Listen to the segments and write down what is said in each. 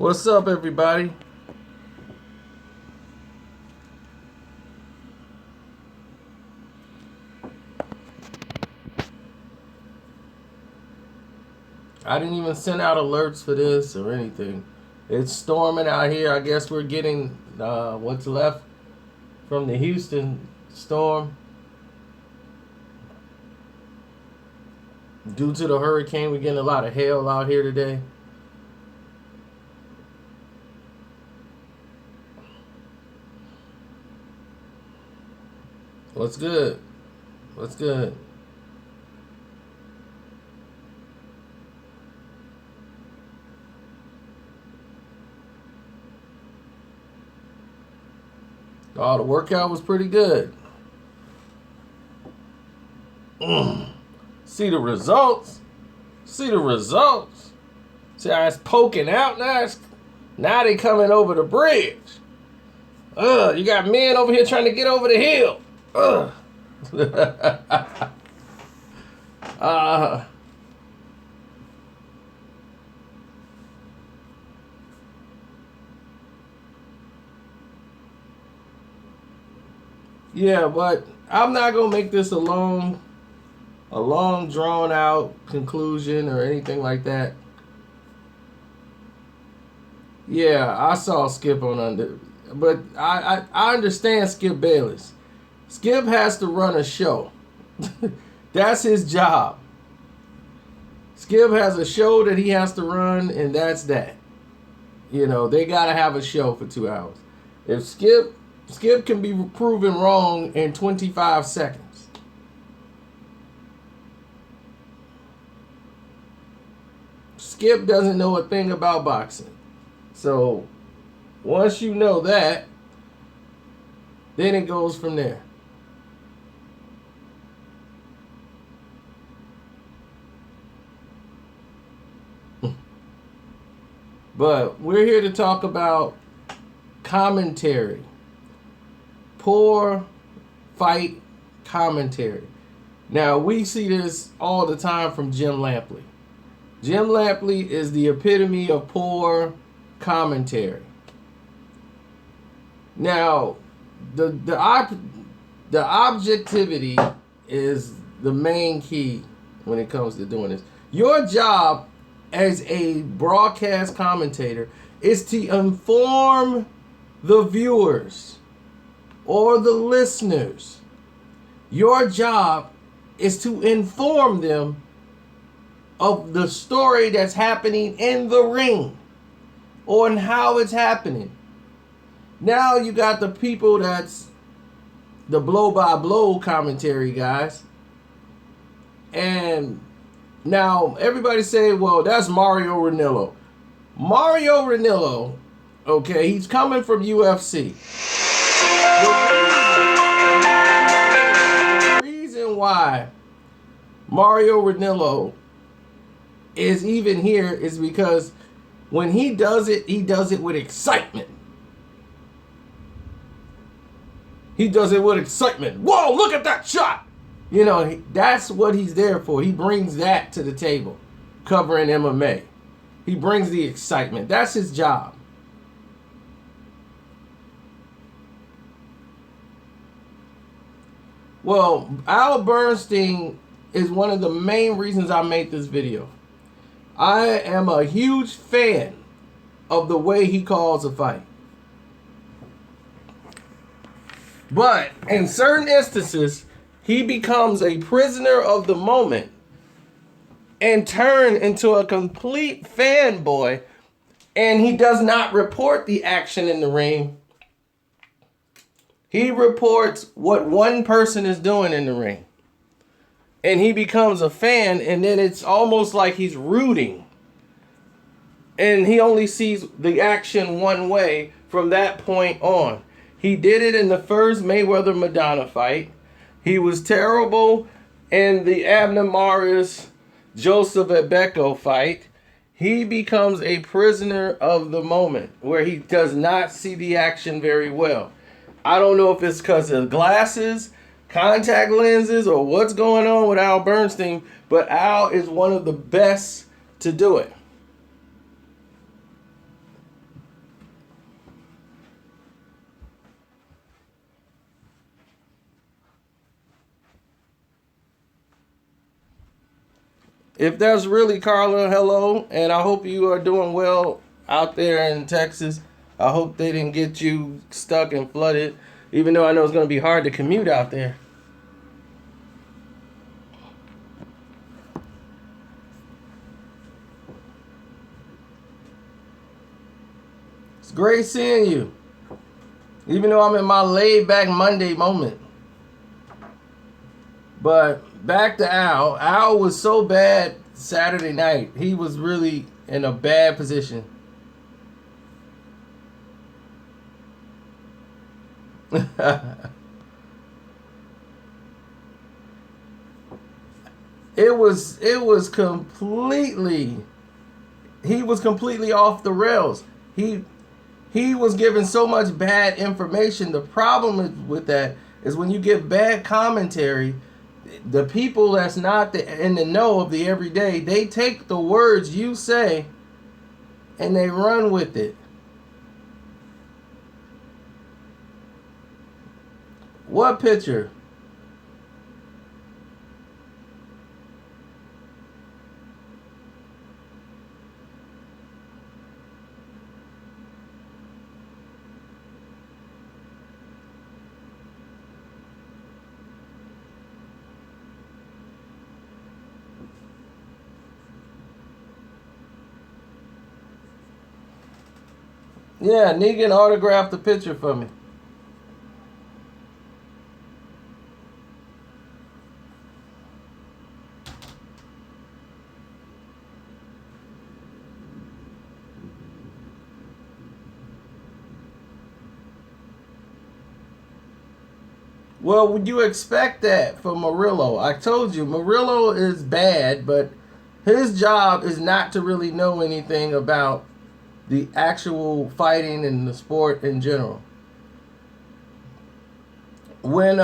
What's up, everybody? I didn't even send out alerts for this or anything. It's storming out here. I guess we're getting what's left from the Houston storm. Due to the hurricane, we're getting a lot of hail out here today. What's good? What's good? Oh, the workout was pretty good. See the results? See the results? See how it's poking out now? Now they coming over the bridge. You got men over here trying to get over the hill. Yeah, but I'm not gonna make this a long drawn out conclusion or anything like that. Yeah, I saw Skip on under, but I understand Skip Bayless. Skip has to run a show. That's his job. Skip has a show that he has to run, and that's that. You know, they gotta have a show for 2 hours. If Skip can be proven wrong in 25 seconds. Skip doesn't know a thing about boxing. So, once you know that, then it goes from there. But we're here to talk about commentary. Poor fight commentary. Now, we see this all the time from Jim Lampley. Jim Lampley is the epitome of poor commentary. Now, the objectivity is the main key when it comes to doing this. Your job as a broadcast commentator is to inform the viewers or the listeners. Your job is to inform them of the story that's happening in the ring or in how it's happening. Now you got the people that's the blow-by-blow commentary guys. And now everybody say, well, that's Mario Ranallo. Mario Ranallo, okay, he's coming from UFC. The reason why Mario Ranallo is even here is because when he does it with excitement. He does it with excitement. Whoa, look at that shot! You know, that's what he's there for. He brings that to the table, covering MMA. He brings the excitement. That's his job. Well, Al Bernstein is one of the main reasons I made this video. I am a huge fan of the way he calls a fight. But in certain instances, he becomes a prisoner of the moment and turn into a complete fanboy, and he does not report the action in the ring. He reports what one person is doing in the ring. And he becomes a fan, and then it's almost like he's rooting. And he only sees the action one way from that point on. He did it in the first Mayweather-Madonna fight. He was terrible in the Abner Maris-Joseph Ebeko fight. He becomes a prisoner of the moment where he does not see the action very well. I don't know if it's because of glasses, contact lenses, or what's going on with Al Bernstein, but Al is one of the best to do it. if that's really Carla, hello, and I hope you are doing well out there in Texas. I hope they didn't get you stuck and flooded, even though I know it's going to be hard to commute out there. It's great seeing you, even though I'm in my laid back Monday moment. But back to Al. Al was so bad Saturday night. He was really in a bad position. it was completely, he was completely off the rails. He was giving so much bad information. The problem with that is when you give bad commentary, the people that's not in the know of the everyday, they take the words you say and they run with it. What picture? Yeah, Negan autographed the picture for me. Well, would you expect that from Murillo? I told you, Murillo is bad, but his job is not to really know anything about the actual fighting and the sport in general. When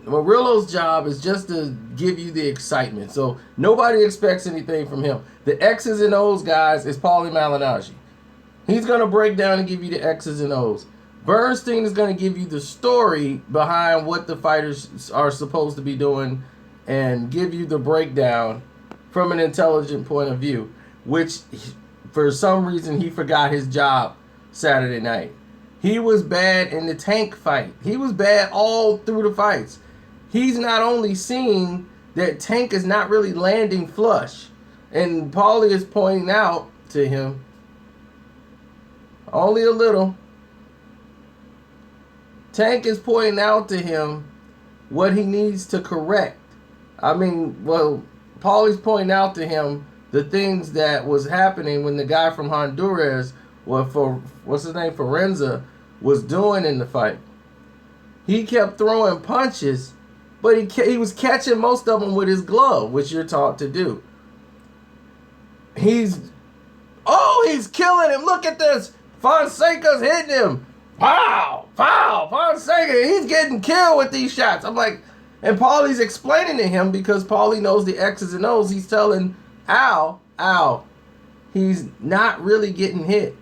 Murillo's job is just to give you the excitement, so nobody expects anything from him. The X's and O's guys is Paulie Malignaggi. He's gonna break down and give you the X's and O's. Bernstein is gonna give you the story behind what the fighters are supposed to be doing, and give you the breakdown from an intelligent point of view, which for some reason he forgot his job Saturday night. He was bad in the Tank fight. He was bad all through the fights. He's not only seeing that Tank is not really landing flush, and Paulie is pointing out to him, only a little. Tank is pointing out to him what he needs to correct. Paulie's pointing out to him the things that was happening when the guy from Honduras, Forenza, was doing in the fight. He kept throwing punches, but he was catching most of them with his glove, which you're taught to do. He's killing him. Look at this. Fonseca's hitting him. Pow! Pow! Fonseca. He's getting killed with these shots. I'm like, and Paulie's explaining to him because Paulie knows the X's and O's. He's telling Al, he's not really getting hit.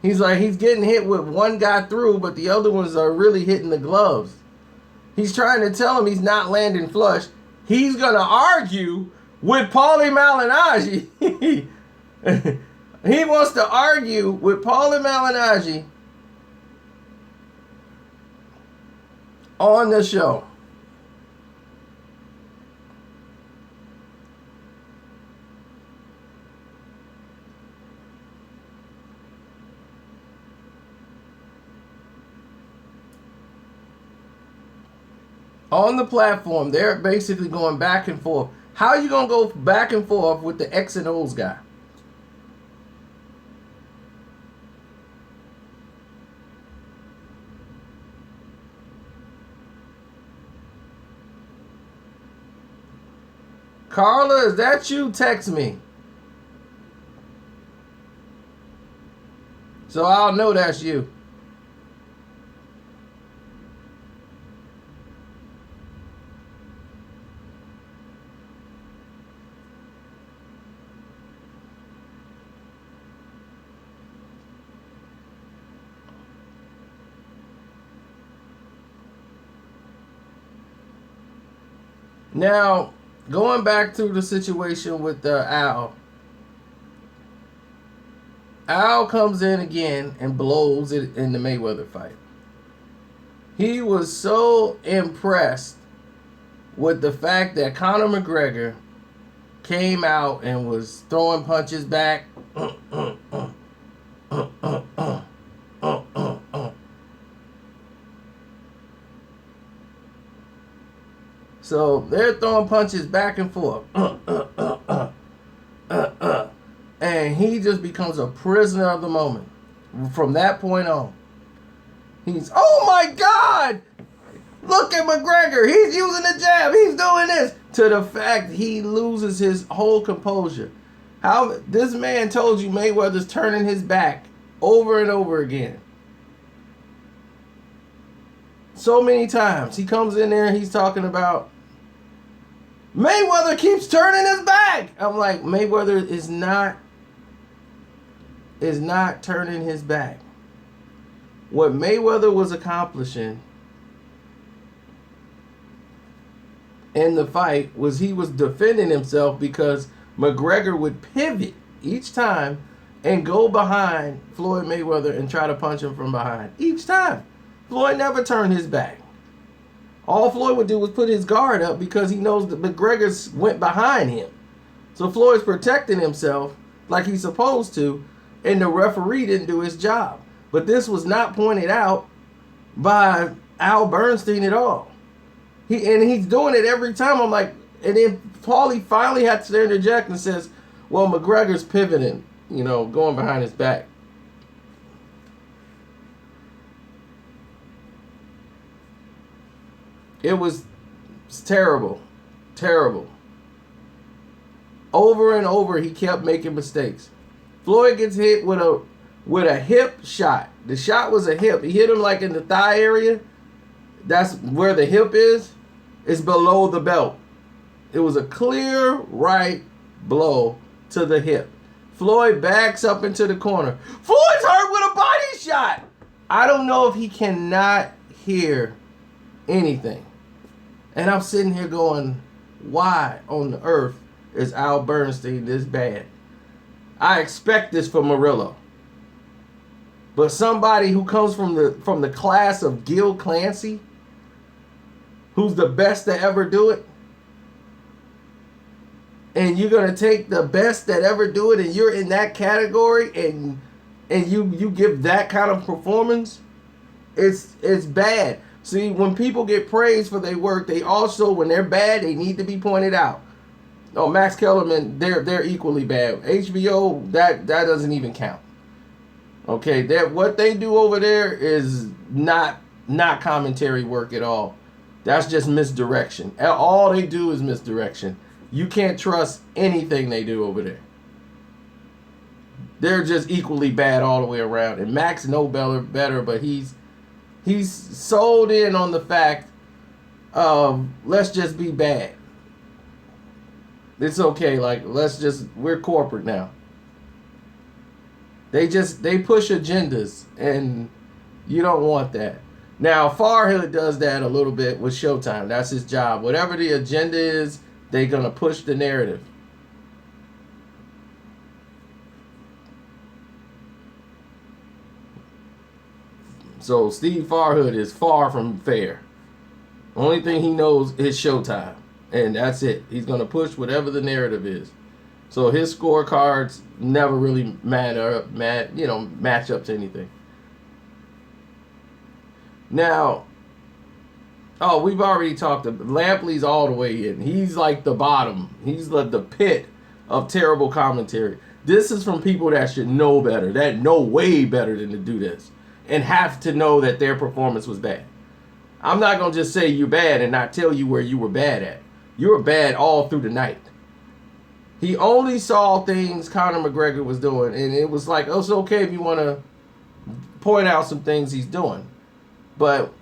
He's like, he's getting hit with one guy through, but the other ones are really hitting the gloves. He's trying to tell him he's not landing flush. He's going to argue with Paulie Malignaggi. He wants to argue with Paulie Malignaggi on the show. On the platform, they're basically going back and forth. How are you going to go back and forth with the X and O's guy? Carla, is that you? Text me, so I'll know that's you. Now, going back to the situation with Al. Al comes in again and blows it in the Mayweather fight. He was so impressed with the fact that Conor McGregor came out and was throwing punches back. So they're throwing punches back and forth. And he just becomes a prisoner of the moment. From that point on. He's, oh my God! Look at McGregor. He's using the jab. He's doing this. To the fact he loses his whole composure. How this man told you Mayweather's turning his back over and over again. So many times. He comes in there and he's talking about Mayweather keeps turning his back. I'm like, Mayweather is not turning his back. What Mayweather was accomplishing in the fight was he was defending himself because McGregor would pivot each time and go behind Floyd Mayweather and try to punch him from behind. Each time. Floyd never turned his back. All Floyd would do was put his guard up because he knows that McGregor went behind him. So Floyd's protecting himself like he's supposed to, and the referee didn't do his job. But this was not pointed out by Al Bernstein at all. He's doing it every time. I'm like, and then Paulie finally had to interject and says, well, McGregor's pivoting, going behind his back. It was terrible. Terrible. Over and over, he kept making mistakes. Floyd gets hit with a hip shot. The shot was a hip. He hit him like in the thigh area. That's where the hip is. It's below the belt. It was a clear right blow to the hip. Floyd backs up into the corner. Floyd's hurt with a body shot. I don't know if he cannot hear anything. And I'm sitting here going, why on the earth is Al Bernstein this bad? I expect this from Murillo. But somebody who comes from the class of Gil Clancy, who's the best to ever do it, and you're going to take the best that ever do it and you're in that category and you give that kind of performance, it's bad. See, when people get praised for their work, they also, when they're bad, they need to be pointed out. Oh, Max Kellerman, they're equally bad. HBO, that doesn't even count. Okay, what they do over there is not commentary work at all. That's just misdirection. All they do is misdirection. You can't trust anything they do over there. They're just equally bad all the way around. And Max knows better, but he's sold in on the fact of let's just be bad. It's okay, like we're corporate now. They push agendas and you don't want that. Now Farhood does that a little bit with Showtime. That's his job. Whatever the agenda is, they're gonna push the narrative. So Steve Farhood is far from fair. Only thing he knows is Showtime. And that's it. He's going to push whatever the narrative is. So his scorecards never really match up to anything. Now, we've already talked about Lampley's all the way in. He's like the bottom. He's like the pit of terrible commentary. This is from people that should know better, that know way better than to do this, and have to know that their performance was bad. I'm not going to just say you're bad and not tell you where you were bad at. You were bad all through the night. He only saw things Conor McGregor was doing, and it was like, oh, it's okay if you want to point out some things he's doing. But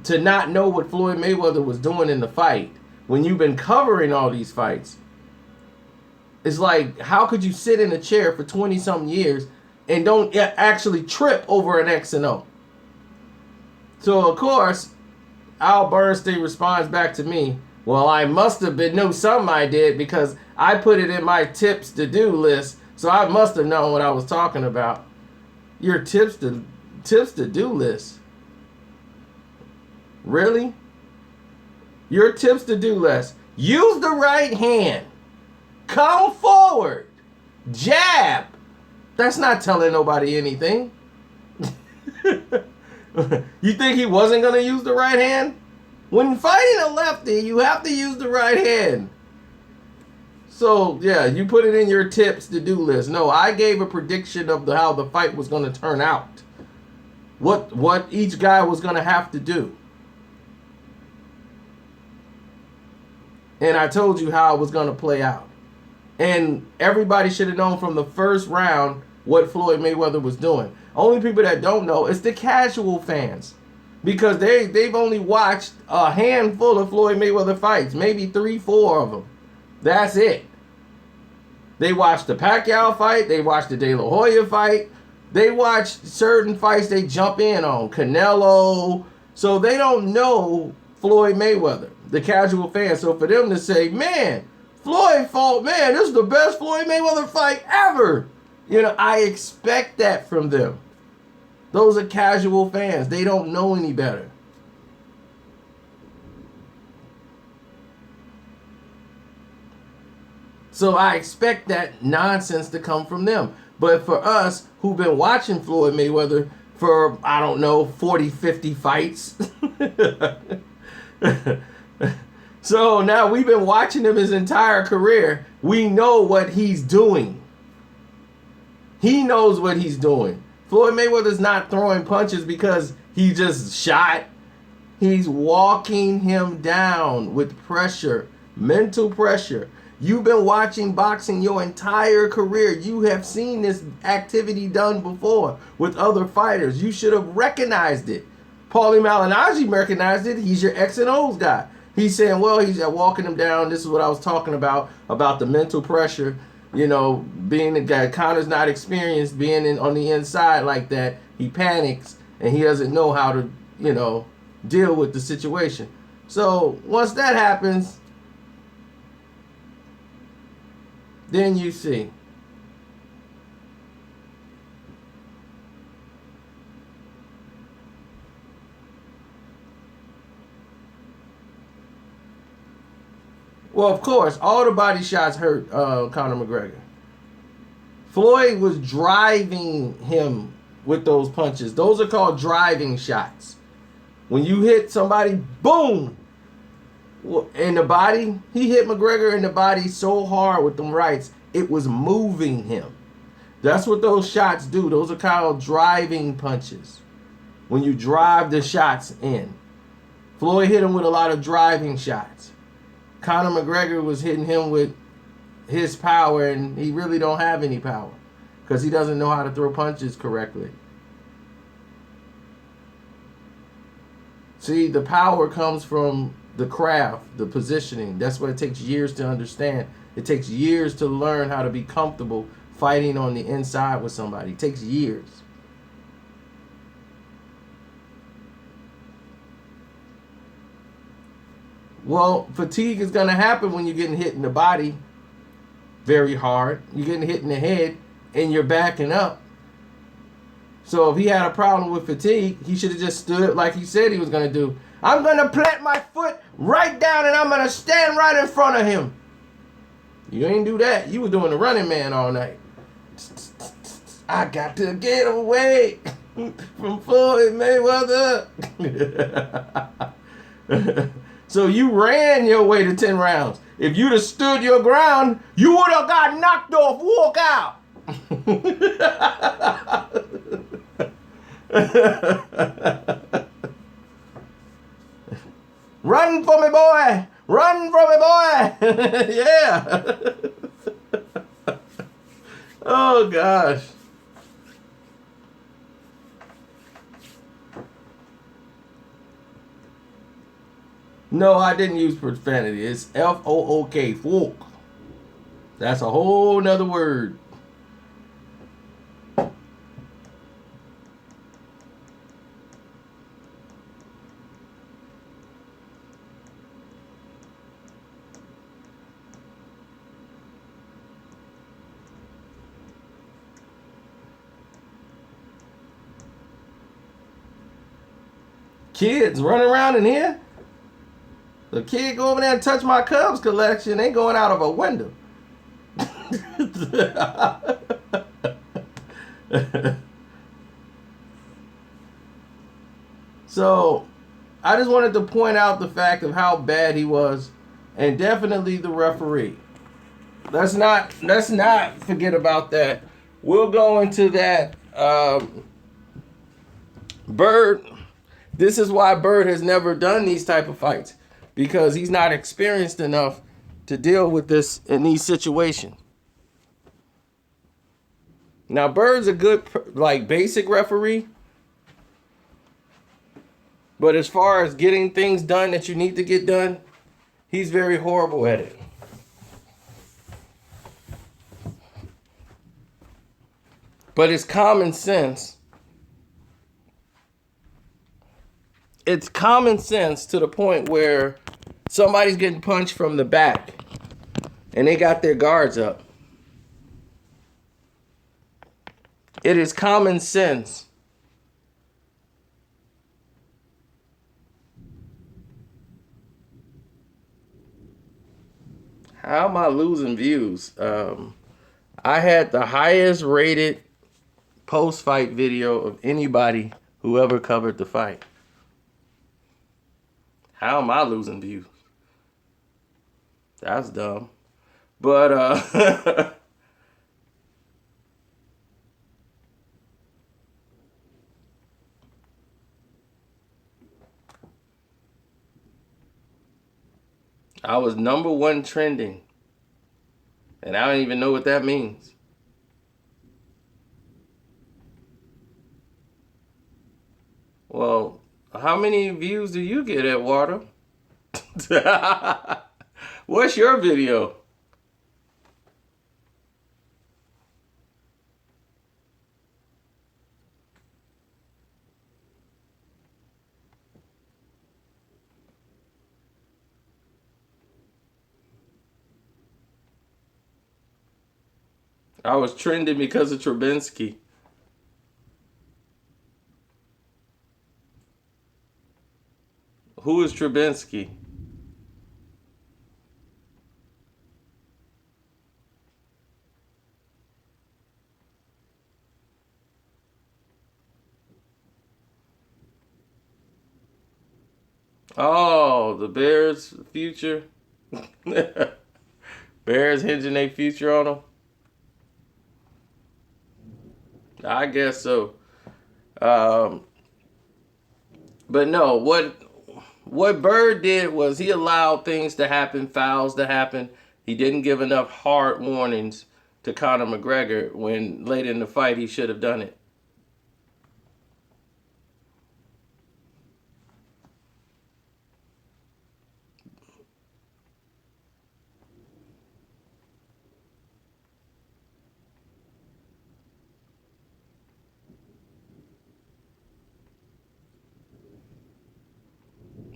to not know what Floyd Mayweather was doing in the fight, when you've been covering all these fights, it's like, how could you sit in a chair for 20-something years and don't actually trip over an X and O? So, of course, Al Bernstein responds back to me, Well, I must have been knew something I did because I put it in my tips to do list, so I must have known what I was talking about. Your tips to do list. Really? Your tips to do list. Use the right hand. Come forward. Jab. That's not telling nobody anything. You think he wasn't going to use the right hand? When fighting a lefty, you have to use the right hand. So, yeah, you put it in your tips to do list. No, I gave a prediction of how the fight was going to turn out. What each guy was going to have to do. And I told you how it was going to play out. And everybody should have known from the first round what Floyd Mayweather was doing. Only people that don't know is the casual fans. Because they've only watched a handful of Floyd Mayweather fights. Maybe 3, 4 of them. That's it. They watched the Pacquiao fight. They watched the De La Hoya fight. They watched certain fights they jump in on. Canelo. So they don't know Floyd Mayweather. The casual fans. So for them to say, man, Floyd fought, man, this is the best Floyd Mayweather fight ever. You know, I expect that from them. Those are casual fans. They don't know any better. So I expect that nonsense to come from them. But for us, who've been watching Floyd Mayweather for, I don't know, 40, 50 fights. So now we've been watching him his entire career. We know what he's doing. He knows what he's doing. Floyd Mayweather's not throwing punches because he just shot. He's walking him down with pressure, mental pressure. You've been watching boxing your entire career. You have seen this activity done before with other fighters. You should have recognized it. Paulie Malignaggi recognized it. He's your X and O's guy. He's saying, well, he's walking him down. This is what I was talking about the mental pressure. You know, being the guy, Connor's not experienced being on the inside like that. He panics and he doesn't know how to, you know, deal with the situation. So once that happens, then you see. Well, of course, all the body shots hurt Conor McGregor. Floyd was driving him with those punches. Those are called driving shots. When you hit somebody, boom, in the body, he hit McGregor in the body so hard with them rights, it was moving him. That's what those shots do. Those are called driving punches. When you drive the shots in. Floyd hit him with a lot of driving shots. Conor McGregor was hitting him with his power, and he really don't have any power because he doesn't know how to throw punches correctly. See, the power comes from the craft, the positioning. That's what it takes years to understand. It takes years to learn how to be comfortable fighting on the inside with somebody. It takes years. Well, fatigue is going to happen when you're getting hit in the body very hard. You're getting hit in the head and you're backing up. So if he had a problem with fatigue, he should have just stood like he said he was going to do. I'm going to plant my foot right down and I'm going to stand right in front of him. You ain't do that. You were doing the running man all night. I got to get away from Floyd Mayweather. So you ran your way to 10 rounds. If you'd have stood your ground, you would have got knocked off. Walk out. Run for me, boy. Run for me, boy. Yeah. Oh, gosh. No, I didn't use profanity. It's F-O-O-K, fork. That's a whole nother word. Kids running around in here. The kid go over there and touch my Cubs collection. They going out of a window. So, I just wanted to point out the fact of how bad he was, and definitely the referee. Let's not forget about that. We'll go into that. Bird. This is why Bird has never done these type of fights, because he's not experienced enough to deal with this in these situations. Now, Bird's a good, like, basic referee. But as far as getting things done that you need to get done, he's very horrible at it. But it's common sense. It's common sense to the point where somebody's getting punched from the back and they got their guards up. It is common sense how am I losing views? I had the highest rated post-fight video of anybody who ever covered the fight. How am I losing views? That's dumb. But I was #1 trending. And I don't even know what that means. Well, how many views do you get, Eduardo? What's your video? I was trending because of Trubinsky. Who is Trubinsky? Oh, the Bears' future. Bears hinging their future on them. I guess so. But no, what Bird did was he allowed things to happen, fouls to happen. He didn't give enough hard warnings to Conor McGregor when late in the fight he should have done it.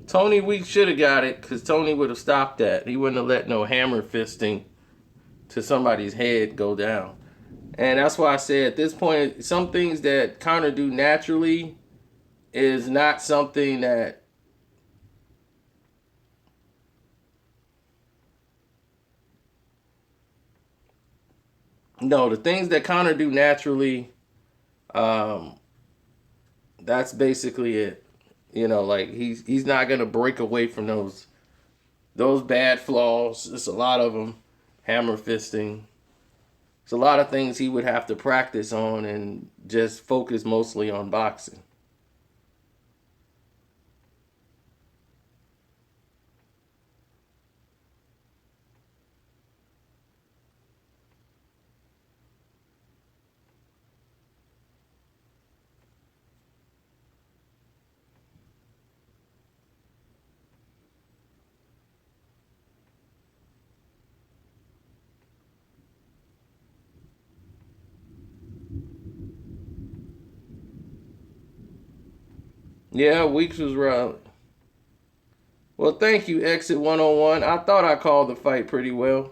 Tony Weeks should have got it because Tony would have stopped that. He wouldn't have let no hammer fisting to somebody's head go down. And that's why I said at this point, some things that Conor do naturally is not something that the things that Conor do naturally, that's basically it. You know, like he's not gonna break away from those bad flaws. There's a lot of them. Hammer fisting. There's a lot of things he would have to practice on and just focus mostly on boxing. Yeah, Weeks was right. Well, thank you, Exit 101. I thought I called the fight pretty well.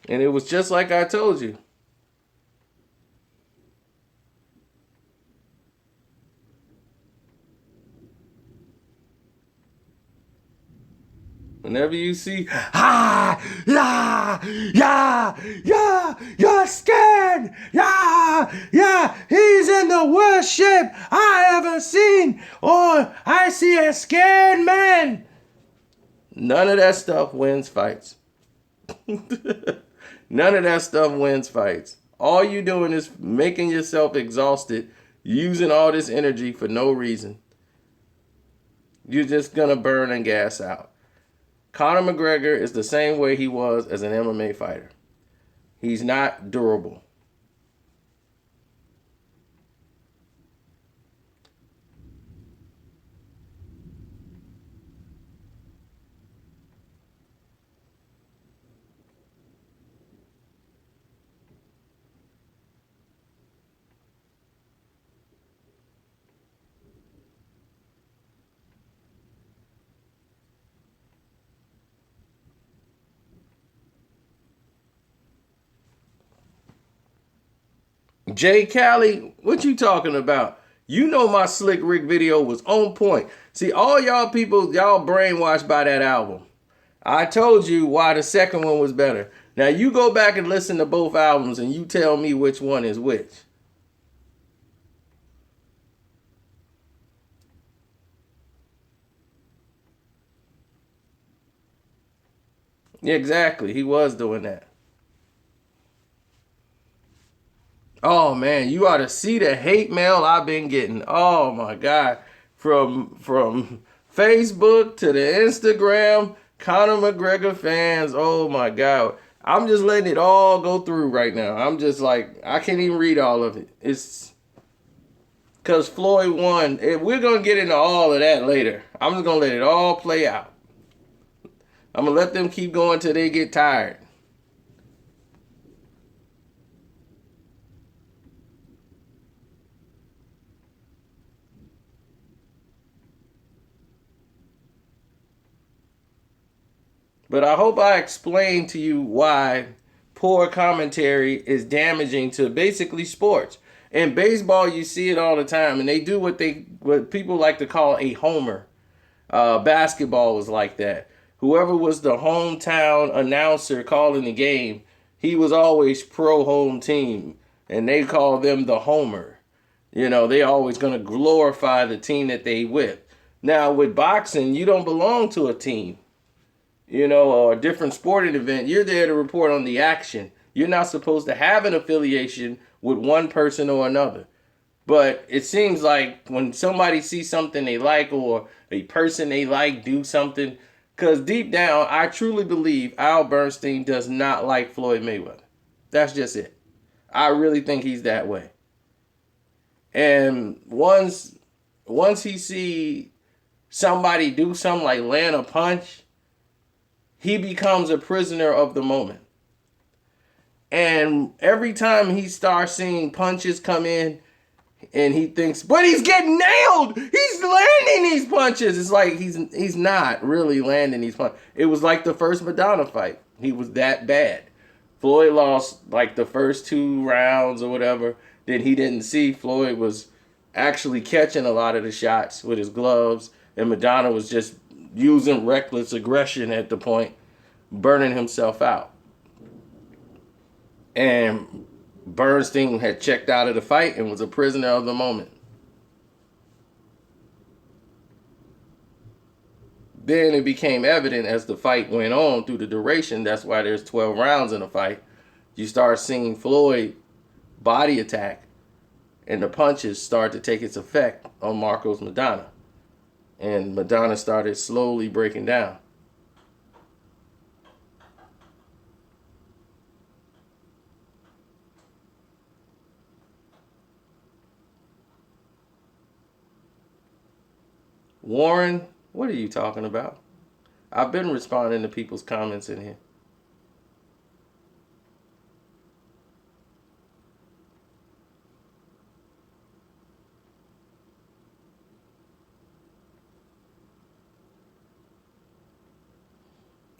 And it was just like I told you. Whenever you see, you're scared. He's in the worst shape I ever seen. Or I see a scared man. None of that stuff wins fights. None of that stuff wins fights. All you doing is making yourself exhausted, using all this energy for no reason. You're just gonna burn and gas out. Conor McGregor is the same way he was as an MMA fighter. He's not durable. Jay Cali, what you talking about? You know my Slick Rick video was on point. See, all y'all people, y'all brainwashed by that album. I told you why the second one was better. Now you go back and listen to both albums and you tell me which one is which. Exactly, he was doing that. Oh man, you ought to see the hate mail I've been getting. Oh my God. From Facebook to the Instagram, Conor McGregor fans. Oh my God. I'm just letting it all go through right now. I'm just like, I can't even read all of it. It's because Floyd won. We're going to get into all of that later. I'm just going to let it all play out. I'm going to let them keep going till they get tired. But I hope I explained to you why poor commentary is damaging to basically sports. In baseball, you see it all the time, and they do what people like to call a homer. Basketball was like that. Whoever was the hometown announcer calling the game, he was always pro home team, and they call them the homer. You know, they always going to glorify the team that they with. Now with boxing, you don't belong to a team, you know, or a different sporting event. You're there to report on the action. You're not supposed to have an affiliation with one person or another. But it seems like when somebody sees something they like or a person they like do something, because deep down, I truly believe Al Bernstein does not like Floyd Mayweather. That's just it. I really think he's that way. And once he see somebody do something like land a punch, he becomes a prisoner of the moment. And every time he starts seeing punches come in, and he thinks, but he's getting nailed. He's landing these punches. It's like he's not really landing these punches. It was like the first Madonna fight. He was that bad. Floyd lost like the first 2 rounds or whatever. Then he didn't see Floyd was actually catching a lot of the shots with his gloves, and Madonna was just using reckless aggression at the point, burning himself out. And Bernstein had checked out of the fight and was a prisoner of the moment. Then it became evident as the fight went on through the duration. That's why there's 12 rounds in a fight. You start seeing Floyd body attack, and the punches start to take its effect on Marcos Madonna. And Madonna started slowly breaking down. Warren, what are you talking about? I've been responding to people's comments in here.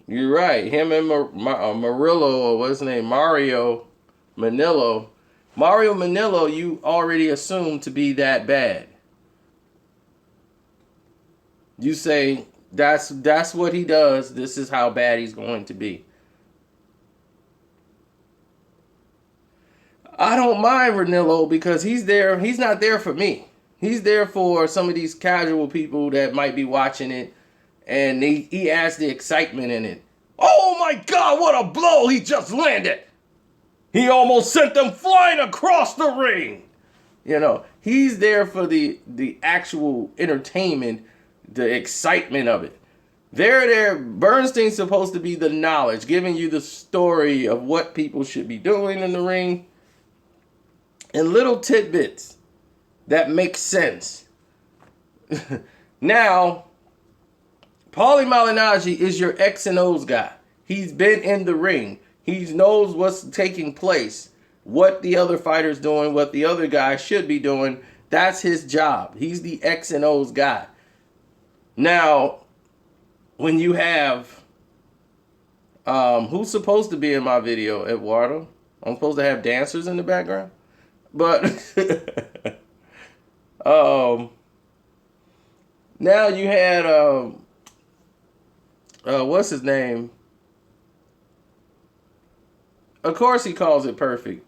You're right. Him and Murillo, or what's his name, Mario Manillo. Mario Manillo, you already assume to be that bad. You say that's what he does. This is how bad he's going to be. I don't mind Ranillo because he's there. He's not there for me. He's there for some of these casual people that might be watching it, and he adds the excitement in it. Oh my God, what a blow he just landed. He almost sent them flying across the ring. You know, he's there for the actual entertainment, the excitement of it. They're there. Bernstein's supposed to be the knowledge, giving you the story of what people should be doing in the ring, and little tidbits that make sense. Now, Paulie Malignaggi is your X and O's guy. He's been in the ring. He knows what's taking place, what the other fighter's doing, what the other guy should be doing. That's his job. He's the X and O's guy. Now, when you have, who's supposed to be in my video, Eduardo? I'm supposed to have dancers in the background? But, now you had, what's his name? Of course he calls it perfect.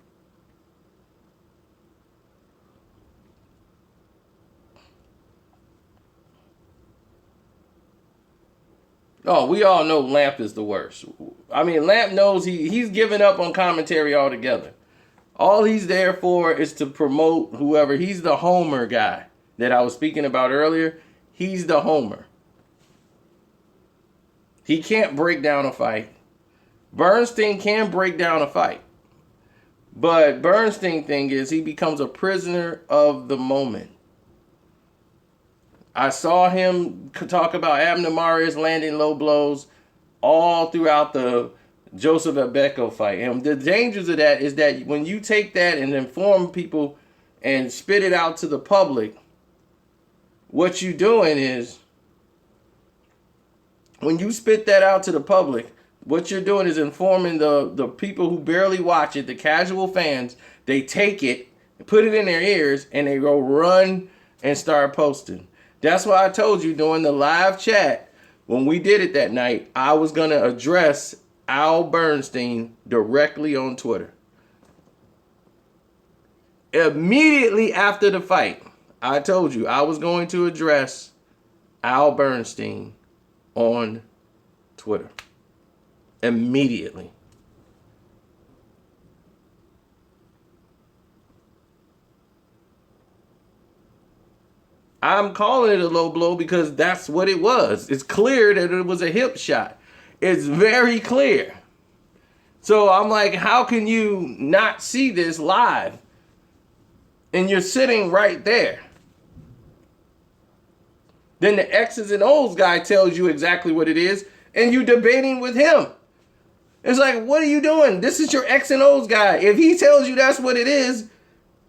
Oh, we all know Lamp is the worst. I mean, Lamp knows he's given up on commentary altogether. All he's there for is to promote whoever. He's the homer guy that I was speaking about earlier. He's the homer. He can't break down a fight. Bernstein can break down a fight. But Bernstein thing is he becomes a prisoner of the moment. I saw him talk about Abner Mares landing low blows all throughout the Joseph Abeko fight. And the dangers of that is that when you take that and inform people and spit it out to the public, what you're doing is, when you spit that out to the public, what you're doing is informing the people who barely watch it, the casual fans. They take it, put it in their ears, and they go run and start posting. That's why I told you during the live chat, when we did it that night, I was going to address Al Bernstein directly on Twitter. Immediately after the fight, I told you I was going to address Al Bernstein on Twitter. Immediately. I'm calling it a low blow because that's what it was. It's clear that it was a hip shot. It's very clear. So I'm like, how can you not see this live? And you're sitting right there. Then the X's and O's guy tells you exactly what it is, and you debating with him. It's like, what are you doing? This is your X and O's guy. If he tells you that's what it is,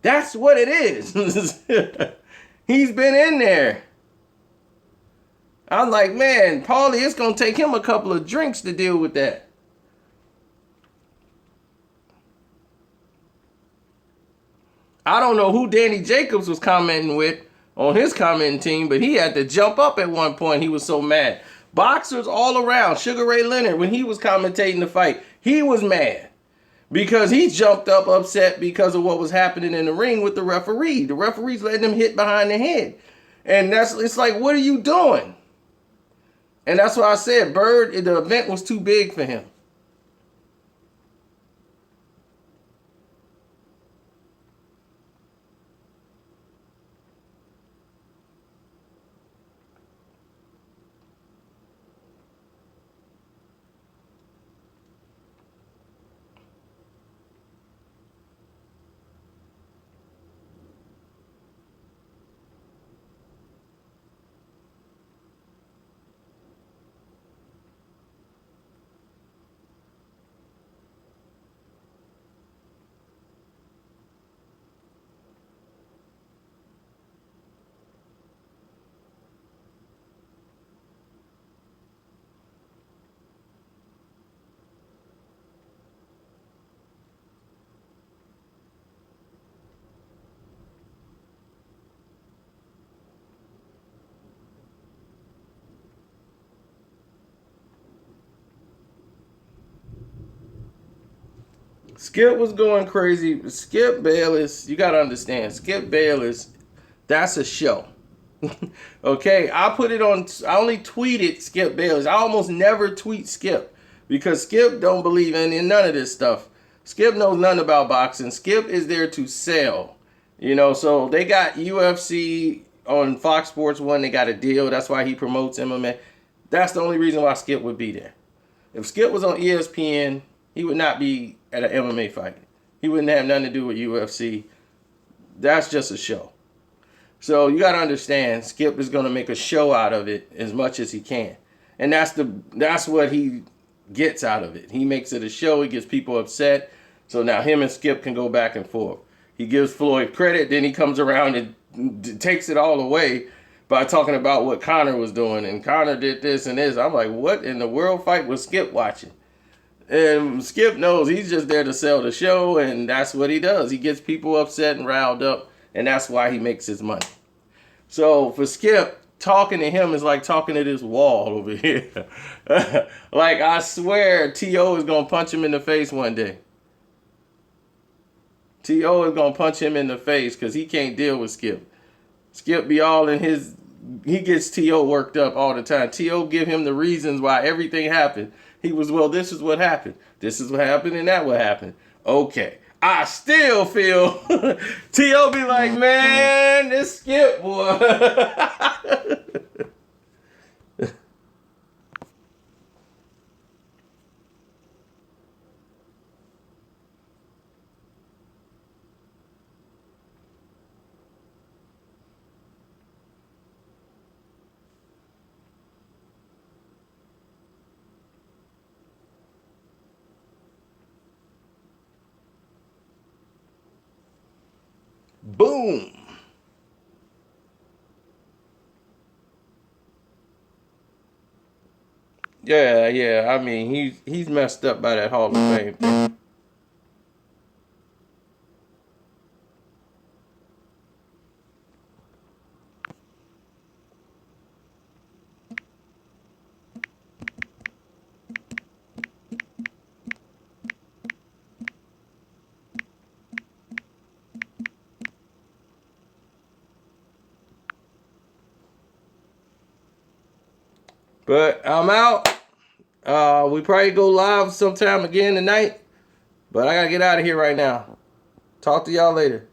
that's what it is. He's been in there. I'm like, man, Paulie, it's going to take him a couple of drinks to deal with that. I don't know who Danny Jacobs was commenting with on his commenting team, but he had to jump up at one point. He was so mad. Boxers all around. Sugar Ray Leonard, when he was commentating the fight, he was mad because he jumped up upset because of what was happening in the ring with the referee. The referee's letting him hit behind the head. And it's like, what are you doing? And that's why I said Bird, the event was too big for him. Skip was going crazy. Skip Bayless, you got to understand, Skip Bayless, that's a show. Okay, I put it on, I only tweeted Skip Bayless. I almost never tweet Skip because Skip don't believe in none of this stuff. Skip knows nothing about boxing. Skip is there to sell. You know, so they got UFC on Fox Sports 1. They got a deal. That's why he promotes MMA. That's the only reason why Skip would be there. If Skip was on ESPN, he would not be at an MMA fight. He wouldn't have nothing to do with UFC. That's just a show. So you got to understand, Skip is going to make a show out of it as much as he can. And that's what he gets out of it. He makes it a show. He gets people upset. So now him and Skip can go back and forth. He gives Floyd credit, then he comes around and takes it all away by talking about what Conor was doing. And Conor did this and this. I'm like, what in the world fight was Skip watching? And Skip knows he's just there to sell the show, and that's what he does. He gets people upset and riled up. And that's why he makes his money. So for Skip, talking to him is like talking to this wall over here. Like, I swear T.O. is going to punch him in the face one day. T.O. is going to punch him in the face because he can't deal with Skip. Skip be all in his... He gets T.O. worked up all the time. T.O. give him the reasons why everything happened. He was, well, this is what happened. This is what happened and that what happened. Okay. I still feel T.O. be like, man, this Skip, boy. Boom. Yeah. I mean, he's messed up by that Hall of Fame thing. But I'm out. We probably go live sometime again tonight. But I gotta get out of here right now. Talk to y'all later.